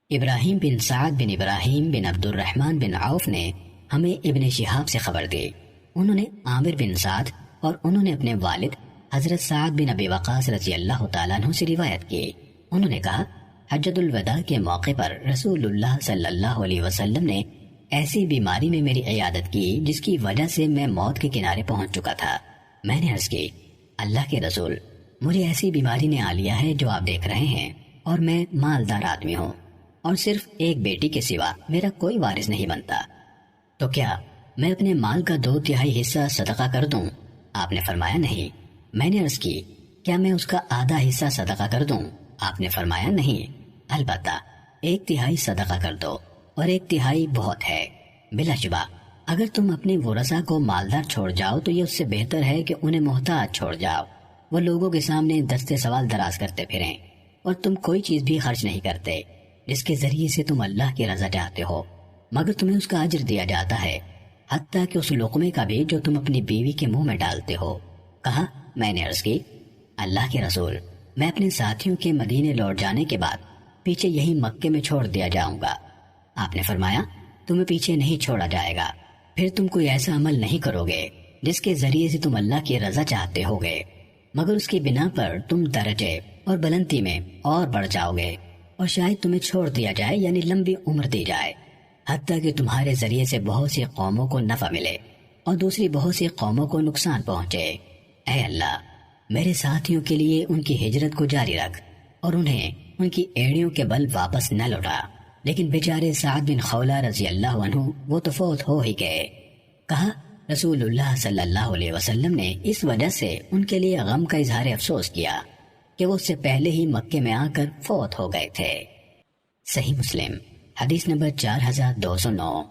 ابراہیم بن سعد بن ابراہیم بن عبد الرحمن بن عوف نے ہمیں ابن شہاب سے خبر دی، انہوں نے عامر بن سعد اور انہوں نے اپنے والد حضرت سعد بن ابی وقاص رضی اللہ تعالیٰ عنہ سے روایت کی، انہوں نے کہا حجۃ الوداع کے موقع پر رسول اللہ صلی اللہ علیہ وسلم نے ایسی بیماری میں میری عیادت کی جس کی وجہ سے میں موت کے کنارے پہنچ چکا تھا۔ میں نے عرض کی اللہ کے رسول، مجھے ایسی بیماری نے آ لیا ہے جو آپ دیکھ رہے ہیں، اور میں مالدار آدمی ہوں اور صرف ایک بیٹی کے سوا میرا کوئی وارث نہیں بنتا، تو کیا میں اپنے مال کا 2/3 حصہ صدقہ کر دوں؟ آپ نے فرمایا نہیں۔ میں نے عرض کی کیا میں اس کا آدھا حصہ صدقہ کر دوں؟ آپ نے فرمایا نہیں، البتہ 1/3 صدقہ کر دو، اور 1/3 بہت ہے۔ بلا شبہ اگر تم اپنے ورثاء کو مالدار چھوڑ جاؤ تو یہ اس سے بہتر ہے کہ انہیں محتاج چھوڑ جاؤ، وہ لوگوں کے سامنے دستے سوال دراز کرتے پھریں اور تم کوئی چیز بھی خرچ نہیں کرتے جس کے ذریعے سے تم اللہ کی رضا چاہتے ہو، مگر تمہیں اس کا اجر دیا جاتا ہے، حتیٰ کہ اس لقمے کا بھی جو تم اپنی بیوی کے منہ میں ڈالتے ہو۔ کہا میں نے عرض کی اللہ کے رسول، میں اپنے ساتھیوں کے مدینے لوٹ جانے کے بعد پیچھے یہی مکے میں چھوڑ دیا جاؤں گا۔ آپ نے فرمایا تمہیں پیچھے نہیں چھوڑا جائے گا، پھر تم کوئی ایسا عمل نہیں کرو گے جس کے ذریعے سے تم اللہ کی رضا چاہتے ہوگے، مگر اس کی بنا پر تم درجے اور بلندی میں اور بڑھ جاؤ گے، اور شاید تمہیں چھوڑ دیا جائے، یعنی لمبی عمر دی جائے، حتیٰ کہ تمہارے ذریعے سے بہت سی قوموں کو نفع ملے اور دوسری بہت سی قوموں کو نقصان پہنچے۔ اے اللہ، میرے ساتھیوں کے لیے ان کی ہجرت کو جاری رکھ اور انہیں ان کی ایڑیوں کے بل واپس نہ لوٹا۔ لیکن بیچارے سعد بن خولہ رضی اللہ عنہ وہ تو فوت ہو ہی گئے۔ کہا رسول اللہ صلی اللہ علیہ وسلم نے اس وجہ سے ان کے لیے غم کا اظہار افسوس کیا کہ وہ اس سے پہلے ہی مکے میں آ کر فوت ہو گئے تھے۔ صحیح مسلم حدیث نمبر 4209۔